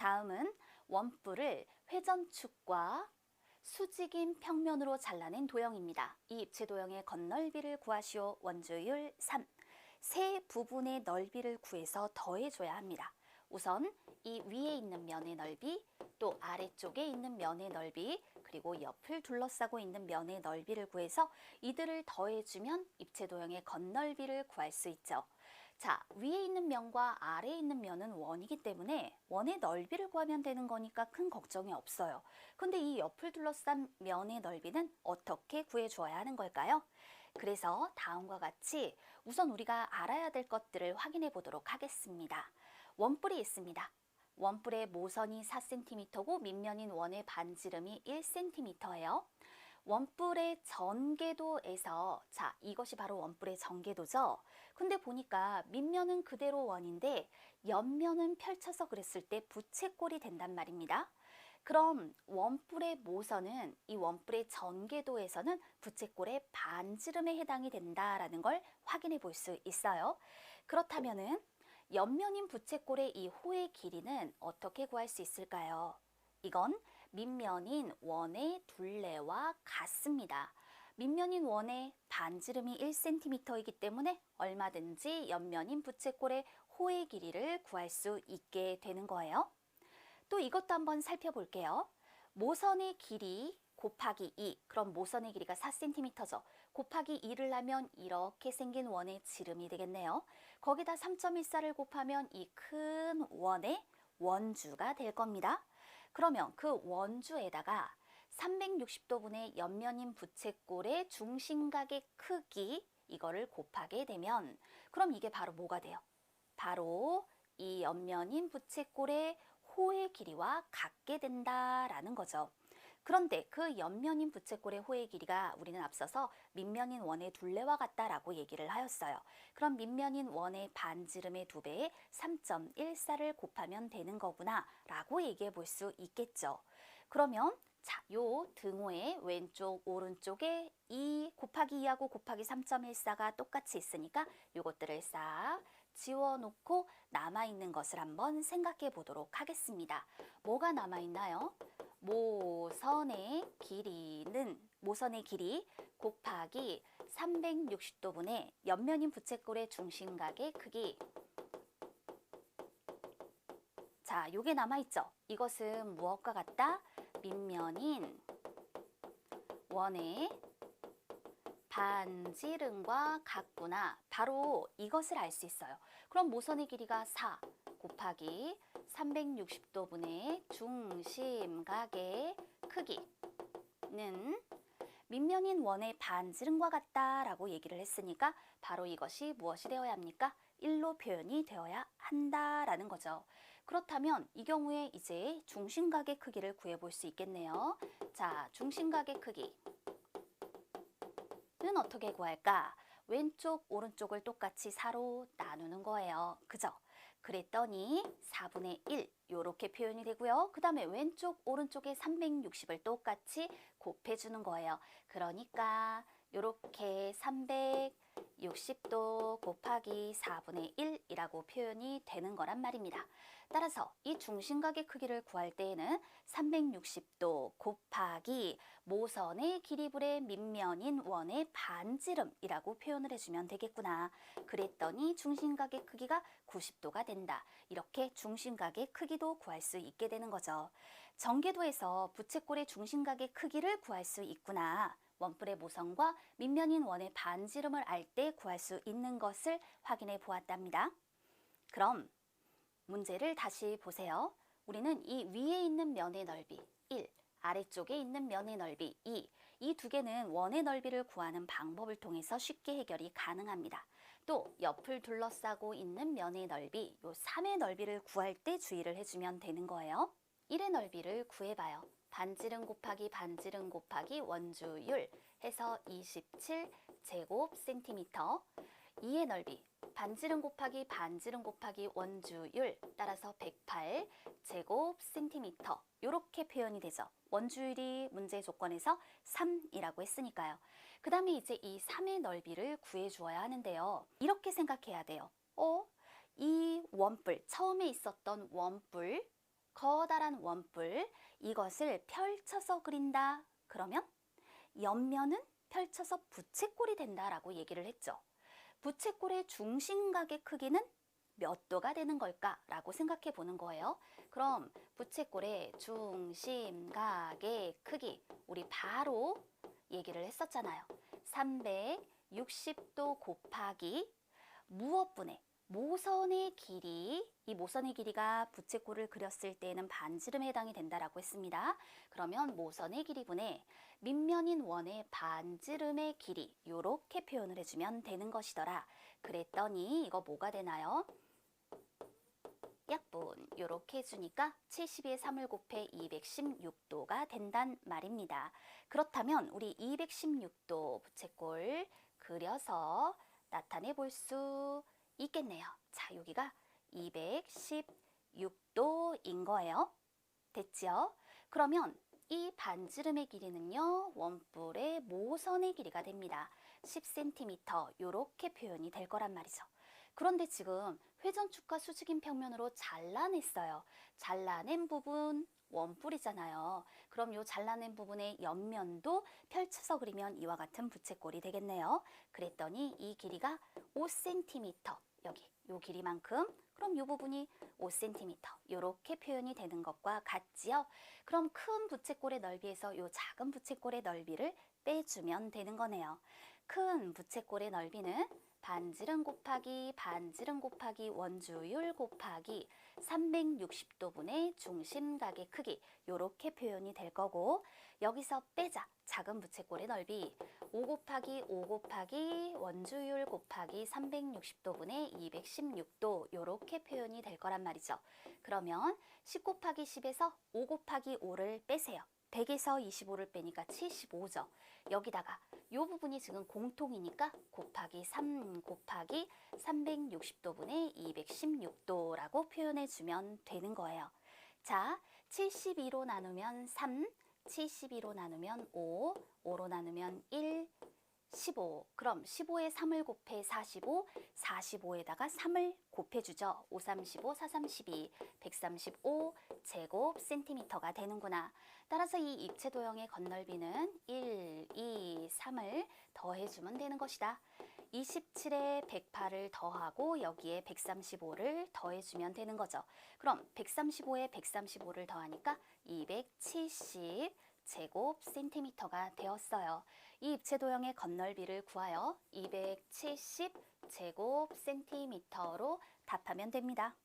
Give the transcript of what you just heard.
다음은 원뿔을 회전축과 수직인 평면으로 잘라낸 도형입니다. 이 입체 도형의 겉넓이를 구하시오. 원주율 3. 세 부분의 넓이를 구해서 더해줘야 합니다. 우선 이 위에 있는 면의 넓이, 또 아래쪽에 있는 면의 넓이, 그리고 옆을 둘러싸고 있는 면의 넓이를 구해서 이들을 더해주면 입체 도형의 겉넓이를 구할 수 있죠. 자, 위에 있는 면과 아래에 있는 면은 원이기 때문에 원의 넓이를 구하면 되는 거니까 큰 걱정이 없어요. 근데 이 옆을 둘러싼 면의 넓이는 어떻게 구해주어야 하는 걸까요? 그래서 다음과 같이 우선 우리가 알아야 될 것들을 확인해 보도록 하겠습니다. 원뿔이 있습니다. 원뿔의 모선이 4cm고 밑면인 원의 반지름이 1cm예요. 원뿔의 전개도에서, 자, 이것이 바로 원뿔의 전개도죠. 근데 보니까 밑면은 그대로 원인데 옆면은 펼쳐서 그랬을 때 부채꼴이 된단 말입니다. 그럼 원뿔의 모선은 이 원뿔의 전개도에서는 부채꼴의 반지름에 해당이 된다라는 걸 확인해 볼 수 있어요. 그렇다면은 옆면인 부채꼴의 이 호의 길이는 어떻게 구할 수 있을까요? 이건 밑면인 원의 둘레와 같습니다. 밑면인 원의 반지름이 1cm이기 때문에 얼마든지 옆면인 부채꼴의 호의 길이를 구할 수 있게 되는 거예요. 또 이것도 한번 살펴볼게요. 모선의 길이 곱하기 2, 그럼 모선의 길이가 4cm죠. 곱하기 2를 하면 이렇게 생긴 원의 지름이 되겠네요. 거기다 3.14를 곱하면 이 큰 원의 원주가 될 겁니다. 그러면 그 원주에다가 360도분의 옆면인 부채꼴의 중심각의 크기, 이거를 곱하게 되면 그럼 이게 바로 뭐가 돼요? 바로 이 옆면인 부채꼴의 호의 길이와 같게 된다라는 거죠. 그런데 그 옆면인 부채꼴의 호의 길이가 우리는 앞서서 밑면인 원의 둘레와 같다라고 얘기를 하였어요. 그럼 밑면인 원의 반지름의 2배에 3.14를 곱하면 되는 거구나 라고 얘기해 볼 수 있겠죠. 그러면 자, 요 등호의 왼쪽 오른쪽에 2 곱하기 2하고 곱하기 3.14가 똑같이 있으니까 요것들을 싹 지워놓고 남아있는 것을 한번 생각해 보도록 하겠습니다. 뭐가 남아있나요? 모선의 길이 곱하기 360도분의 옆면인 부채꼴의 중심각의 크기. 자, 요게 남아있죠? 이것은 무엇과 같다? 밑면인 원의 반지름과 같구나. 바로 이것을 알 수 있어요. 그럼 모선의 길이가 4 곱하기 360도분의 중심각의 크기는 밑면인 원의 반지름과 같다라고 얘기를 했으니까 바로 이것이 무엇이 되어야 합니까? 1로 표현이 되어야 한다라는 거죠. 그렇다면 이 경우에 이제 중심각의 크기를 구해볼 수 있겠네요. 자, 중심각의 크기는 어떻게 구할까? 왼쪽, 오른쪽을 똑같이 4로 나누는 거예요. 그죠? 그랬더니 4분의 1 이렇게 표현이 되고요. 그 다음에 왼쪽, 오른쪽에 360을 똑같이 곱해주는 거예요. 그러니까 이렇게 360도 곱하기 4분의 1이라고 표현이 되는 거란 말입니다. 따라서 이 중심각의 크기를 구할 때에는 360도 곱하기 모선의 길이분의 밑면인 원의 반지름이라고 표현을 해주면 되겠구나. 그랬더니 중심각의 크기가 90도가 된다. 이렇게 중심각의 크기도 구할 수 있게 되는 거죠. 전개도에서 부채꼴의 중심각의 크기를 구할 수 있구나. 원뿔의 모선과 밑면인 원의 반지름을 알 때 구할 수 있는 것을 확인해 보았답니다. 그럼 문제를 다시 보세요. 우리는 이 위에 있는 면의 넓이 1, 아래쪽에 있는 면의 넓이 2, 이 두 개는 원의 넓이를 구하는 방법을 통해서 쉽게 해결이 가능합니다. 또 옆을 둘러싸고 있는 면의 넓이 요 3의 넓이를 구할 때 주의를 해주면 되는 거예요. 1의 넓이를 구해봐요. 반지름 곱하기 원주율 해서 27제곱센티미터. 2의 넓이 반지름 곱하기 원주율 따라서 108제곱센티미터. 이렇게 표현이 되죠. 원주율이 문제 조건에서 3이라고 했으니까요. 그 다음에 이제 이 3의 넓이를 구해주어야 하는데요. 이렇게 생각해야 돼요. 이 원뿔, 처음에 있었던 원뿔 커다란 원뿔, 이것을 펼쳐서 그린다. 그러면 옆면은 펼쳐서 부채꼴이 된다라고 얘기를 했죠. 부채꼴의 중심각의 크기는 몇 도가 되는 걸까라고 생각해 보는 거예요. 그럼 부채꼴의 중심각의 크기, 우리 바로 얘기를 했었잖아요. 360도 곱하기 무엇분의 모선의 길이, 이 모선의 길이가 부채꼴을 그렸을 때에는 반지름에 해당이 된다라고 했습니다. 그러면 모선의 길이분의 밑면인 원의 반지름의 길이, 이렇게 표현을 해주면 되는 것이더라. 그랬더니 이거 뭐가 되나요? 약분 이렇게 해주니까 72에 3을 곱해 216도가 된단 말입니다. 그렇다면 우리 216도 부채꼴 그려서 나타내 볼 수 있겠네요. 자, 여기가 216도인 거예요. 됐지요? 그러면 이 반지름의 길이는요, 원뿔의 모선의 길이가 됩니다. 10cm 이렇게 표현이 될 거란 말이죠. 그런데 지금 회전축과 수직인 평면으로 잘라냈어요. 잘라낸 부분 원뿔이잖아요. 그럼 이 잘라낸 부분의 옆면도 펼쳐서 그리면 이와 같은 부채꼴이 되겠네요. 그랬더니 이 길이가 5cm, 여기 이 길이만큼, 그럼 이 부분이 5cm 이렇게 표현이 되는 것과 같지요. 그럼 큰 부채꼴의 넓이에서 이 작은 부채꼴의 넓이를 빼주면 되는 거네요. 큰 부채꼴의 넓이는 반지름 곱하기 원주율 곱하기 360도분의 중심각의 크기, 이렇게 표현이 될 거고, 여기서 빼자. 작은 부채꼴의 넓이 5 곱하기 원주율 곱하기 360도분의 216도, 이렇게 표현이 될 거란 말이죠. 그러면 10 곱하기 10에서 5 곱하기 5를 빼세요. 100에서 25를 빼니까 75죠. 여기다가 이 부분이 지금 공통이니까 곱하기 3 곱하기 360도분의 216도라고 표현해주면 되는 거예요. 자, 72로 나누면 3, 72로 나누면 5, 5로 나누면 1, 15. 그럼 15에 3을 곱해 45, 45에다가 3을 곱해주죠. 5, 35, 4, 32, 135 제곱 센티미터가 되는구나. 따라서 이 입체 도형의 건널비는 1, 2, 3을 더해주면 되는 것이다. 27에 108을 더하고 여기에 135를 더해주면 되는 거죠. 그럼 135에 135를 더하니까 270 제곱 센티미터가 되었어요. 이 입체 도형의 건널비를 구하여 270 제곱 센티미터로 답하면 됩니다.